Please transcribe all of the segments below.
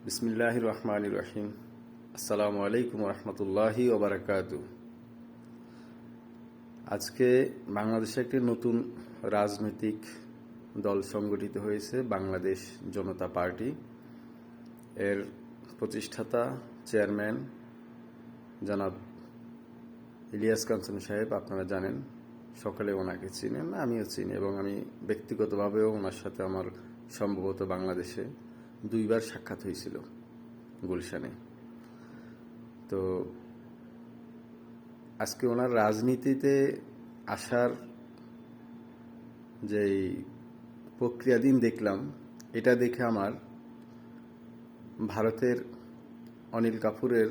বিসমিল্লাহির রহমানির রহিম। আসসালামু আলাইকুম রহমতুল্লাহি ওবারাকাতু। আজকে বাংলাদেশে একটি নতুন রাজনৈতিক দল সংগঠিত হয়েছে, বাংলাদেশ জনতা পার্টি। এর প্রতিষ্ঠাতা চেয়ারম্যান জনাব ইলিয়াস কাঞ্চন সাহেব, আপনারা জানেন, সকলে ওনাকে চিনেন, আমিও চিনি এবং আমি ব্যক্তিগতভাবেও ওনার সাথে আমার সম্ভবত বাংলাদেশে 2বার সাক্ষাৎ হয়েছিল গুলশানে। তো আজকে ওনার রাজনীতিতে আসার যেই প্রক্রিয়াদিন দেখলাম, এটা দেখে আমার ভারতের অনিল কাপুরের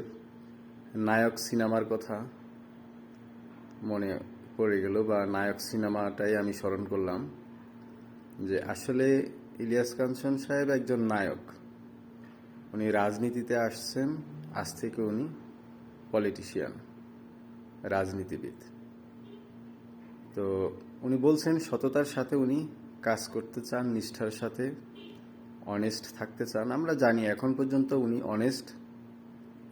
নায়ক সিনেমার কথা মনে পড়ে গেল, বা নায়ক সিনেমাটাই আমি স্মরণ করলাম যে আসলে ইলিয়াস কাঞ্চন সাহেব একজন নায়ক। উনি রাজনীতিতে আসছেন, আজ থেকে উনি পলিটিশিয়ান, রাজনীতিবিদ। তো উনি বলছেন সততার সাথে উনি কাজ করতে চান, নিষ্ঠার সাথে অনেস্ট থাকতে চান। আমরা জানি এখন পর্যন্ত উনি অনেস্ট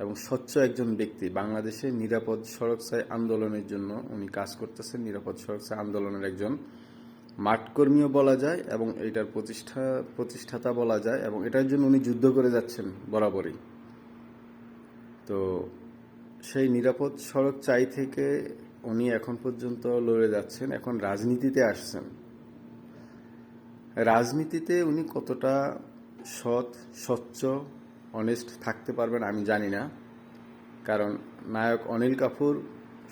এবং স্বচ্ছ একজন ব্যক্তি। বাংলাদেশে নিরাপদ সড়ক চাই আন্দোলনের জন্য উনি কাজ করতেছেন, নিরাপদ সড়ক চাই আন্দোলনের একজন মাঠকর্মীও বলা যায় এবং এটার প্রতিষ্ঠাতা বলা যায়, এবং এটার জন্য উনি যুদ্ধ করে যাচ্ছেন বরাবরই। তো সেই নিরাপদ সড়ক চাই থেকে উনি এখন পর্যন্ত লড়ে যাচ্ছেন, এখন রাজনীতিতে আসছেন। রাজনীতিতে উনি কতটা সৎ, স্বচ্ছ, অনেস্ট থাকতে পারবেন আমি জানি না। কারণ নায়ক অনিল কাপুর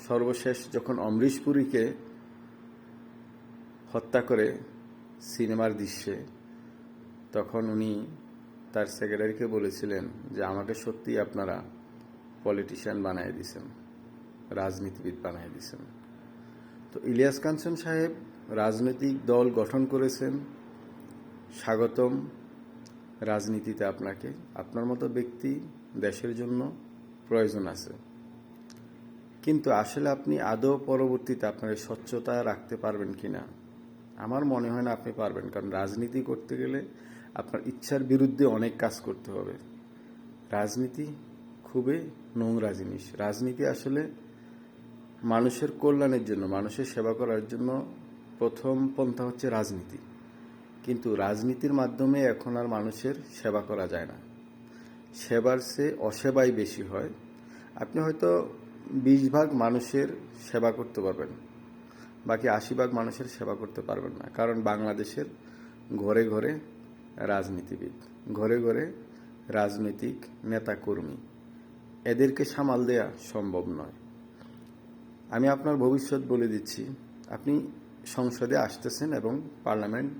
সর্বশেষ যখন অমরিশ পুরীকে হত্যা করে সিনেমার দৃশ্যে, তখন উনি তার সেক্রেটারিকে বলেছিলেন যে আমাকে সত্যি আপনারা পলিটিশিয়ান বানিয়ে দিয়েছেন, রাজনীতিবিদ বানিয়ে দিয়েছেন। তো ইলিয়াস কাঞ্চন সাহেব রাজনৈতিক দল গঠন করেছেন, স্বাগতম। রাজনীতিতে আপনাকে, আপনার মতো ব্যক্তি দেশের জন্য প্রয়োজন আছে, কিন্তু আসলে আপনি আদৌ পরবর্তীতে আপনার স্বচ্ছতা রাখতে পারবেন কিনা আমার মনে হয় না আপনি পারবেন। কারণ রাজনীতি করতে গেলে আপনার ইচ্ছার বিরুদ্ধে অনেক কাজ করতে হবে। রাজনীতি খুবই নোংরা জিনিস। রাজনীতি আসলে মানুষের কল্যাণের জন্য, মানুষের সেবা করার জন্য প্রথম পন্থা হচ্ছে রাজনীতি। কিন্তু রাজনীতির মাধ্যমে এখন আর মানুষের সেবা করা যায় না, সেবার চেয়ে অসেবাই বেশি হয়। আপনি হয়তো 20 ভাগ মানুষের সেবা করতে পারবেন, বাকি 80 ভাগ মানুষের সেবা করতে পারবেন না। কারণ বাংলাদেশের ঘরে ঘরে রাজনীতিবিদ, ঘরে ঘরে রাজনৈতিক নেতাকর্মী, এদেরকে সামাল দেয়া সম্ভব নয়। আমি আপনার ভবিষ্যৎ বলে দিচ্ছি, আপনি সংসদে আসতেছেন এবং পার্লামেন্ট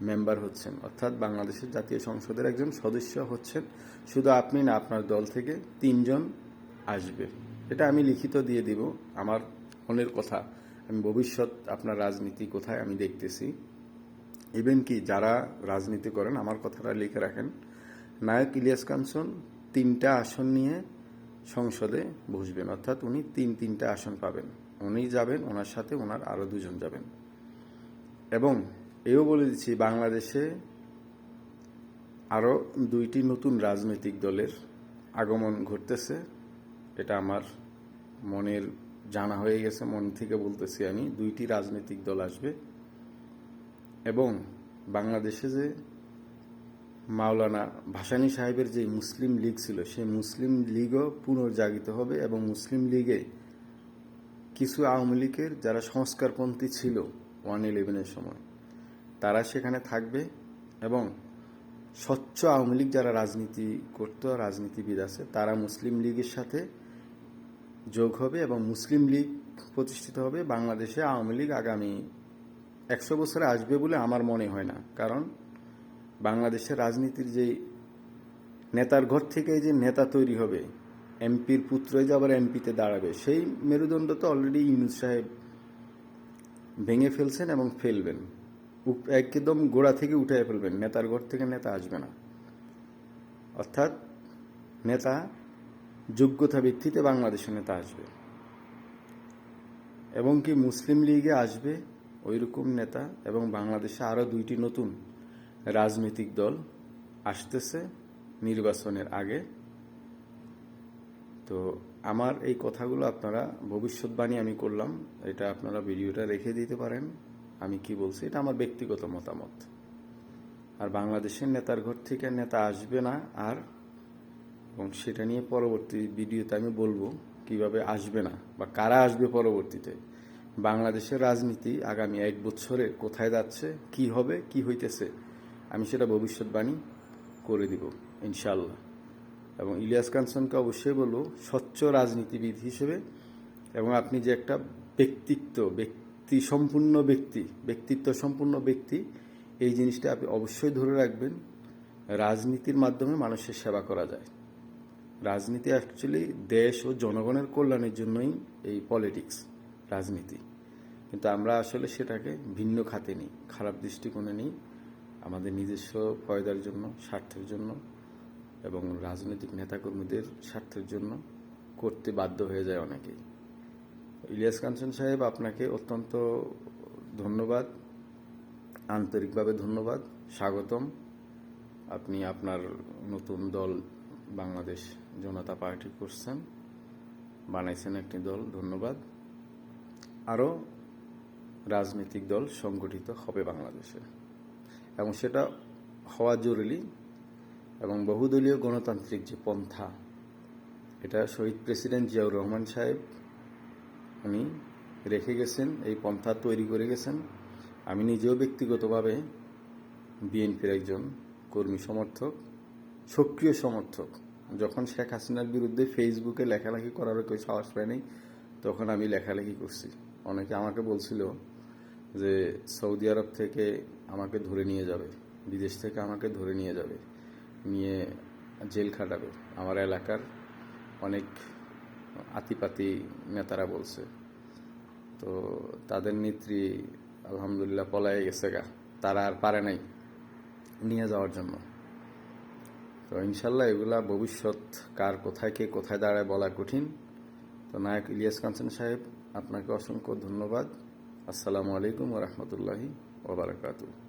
মেম্বার হচ্ছেন, অর্থাৎ বাংলাদেশের জাতীয় সংসদের একজন সদস্য হচ্ছেন। শুধু আপনি না, আপনার দল থেকে 3 জন আসবে। এটা আমি লিখিত দিয়ে দিব, আমার মনের কথা। আমি ভবিষ্যৎ আপনার রাজনীতি কোথায় আমি দেখতেছি। ইভেন কি যারা রাজনীতি করেন আমার কথাটা লিখে রাখেন, নায়ক ইলিয়াস কাঞ্চন 3টা আসন নিয়ে সংসদে বসবেন, অর্থাৎ উনি 3টা আসন পাবেন। উনি যাবেন, ওনার সাথে ওনার আরও 2 জন যাবেন। এবং এও বলে দিচ্ছি, বাংলাদেশে আরও 2টি নতুন রাজনৈতিক দলের আগমন ঘটতেছে। এটা আমার মনের জানা হয়ে গেছে, মন থেকে বলতেছি আমি। 2টি রাজনৈতিক দল আসবে এবং বাংলাদেশে যে মাওলানা ভাসানী সাহেবের যে মুসলিম লীগ ছিল, সেই মুসলিম লীগও পুনর্জাগিত হবে এবং মুসলিম লীগে কিছু আওয়ামী লীগের যারা সংস্কারপন্থী ছিল 111-এর সময়, তারা সেখানে থাকবে এবং স্বচ্ছ আওয়ামী লীগ যারা রাজনীতি করত, রাজনীতিবিদ আছে, তারা মুসলিম লীগের সাথে যোগ হবে এবং মুসলিম লীগ প্রতিষ্ঠিত হবে। বাংলাদেশে আওয়ামী লীগ আগামী 100 বছরে আসবে বলে আমার মনে হয় না। কারণ বাংলাদেশের রাজনীতির যে নেতার ঘর থেকে যে নেতা তৈরি হবে, এমপির পুত্রই যে আবার এমপিতে দাঁড়াবে, সেই মেরুদণ্ড তো অলরেডি ইউনূস সাহেব ভেঙে ফেলছেন এবং ফেলবেন, একদম গোড়া থেকে উঠে ফেলবেন। নেতার ঘর থেকে নেতা আসবে না, অর্থাৎ নেতা যোগ্যতা ভিত্তিতে বাংলাদেশের নেতা আসবে। এবং কি মুসলিম লীগে আসবে ওইরকম নেতা, এবং বাংলাদেশে আরও 2টি নতুন রাজনৈতিক দল আসতেছে। নির্বাচনের আগে। তো আমার এই কথাগুলো আপনারা ভবিষ্যৎবাণী আমি করলাম, এটা আপনারা ভিডিওটা রেখে দিতে পারেন। আমি কি বলছি এটা আমার ব্যক্তিগত মতামত। আর বাংলাদেশের নেতার ঘর থেকে নেতা আসবে না আর, এবং সেটা নিয়ে পরবর্তী ভিডিওতে আমি বলবো কিভাবে আসবে না বা কারা আসবে পরবর্তীতে। বাংলাদেশের রাজনীতি আগামী 1 বছরে কোথায় যাচ্ছে, কি হবে, কি হইতেছে, আমি সেটা ভবিষ্যৎবাণী করে দিব ইনশাল্লাহ। এবং ইলিয়াস কাঞ্চনকে অবশ্যই বলবো স্বচ্ছ রাজনীতিবিদ হিসেবে, এবং আপনি যে একটা ব্যক্তিত্ব সম্পূর্ণ ব্যক্তি, এই জিনিসটা আপনি অবশ্যই ধরে রাখবেন। রাজনীতির মাধ্যমে মানুষের সেবা করা যায়। রাজনীতি অ্যাকচুয়ালি দেশ ও জনগণের কল্যাণের জন্যই এই পলিটিক্স, রাজনীতি। কিন্তু আমরা আসলে সেটাকে ভিন্ন খাতে নিই, খারাপ দৃষ্টিকোণে নিই, আমাদের নিজস্ব ফয়দার জন্য, স্বার্থের জন্য এবং রাজনৈতিক নেতাকর্মীদের স্বার্থের জন্য করতে বাধ্য হয়ে যায় অনেকেই। ইলিয়াস কাঞ্চন সাহেব, আপনাকে অত্যন্ত ধন্যবাদ, আন্তরিকভাবে ধন্যবাদ, স্বাগতম। আপনি আপনার নতুন দল বাংলাদেশ জনতা পার্টি করছেন, বানাইছেন একটি দল, ধন্যবাদ। আরও রাজনৈতিক দল সংগঠিত হবে বাংলাদেশে, এবং সেটা হওয়া জরুরি। এবং বহুদলীয় গণতান্ত্রিক যে পন্থা, এটা শহীদ প্রেসিডেন্ট জিয়াউর রহমান সাহেব উনি রেখে গেছেন, এই পন্থা তৈরি করে গেছেন। আমি নিজেও ব্যক্তিগতভাবে বিএনপির একজন কর্মী সমর্থক, সক্রিয় সমর্থক। যখন শেখ হাসিনার বিরুদ্ধে ফেসবুকে লেখালেখি করারও কেউ সাহস পায়নি, তখন আমি লেখালেখি করছি। অনেকে আমাকে বলছিল যে সৌদি আরব থেকে আমাকে ধরে নিয়ে যাবে, বিদেশ থেকে আমাকে ধরে নিয়ে যাবে, নিয়ে জেল খাটাবে। আমার এলাকার অনেক আতিপাতি নেতারা বলছে। তো তাদের নেত্রী আলহামদুলিল্লাহ পলায়ে গেছে গা, তারা আর পারে নাই নিয়ে যাওয়ার জন্য। তো ইনশাল্লাহ এগুলা ভবিষ্যৎ কার কোথায় কে কোথায় দাঁড়ায় বলা কঠিন। তো নায়ক ইলিয়াস কাঞ্চন সাহেব, আপনাকে অসংখ্য ধন্যবাদ। আসসালামু আলাইকুম ওয়া রাহমাতুল্লাহি ওয়া বারাকাতুহু।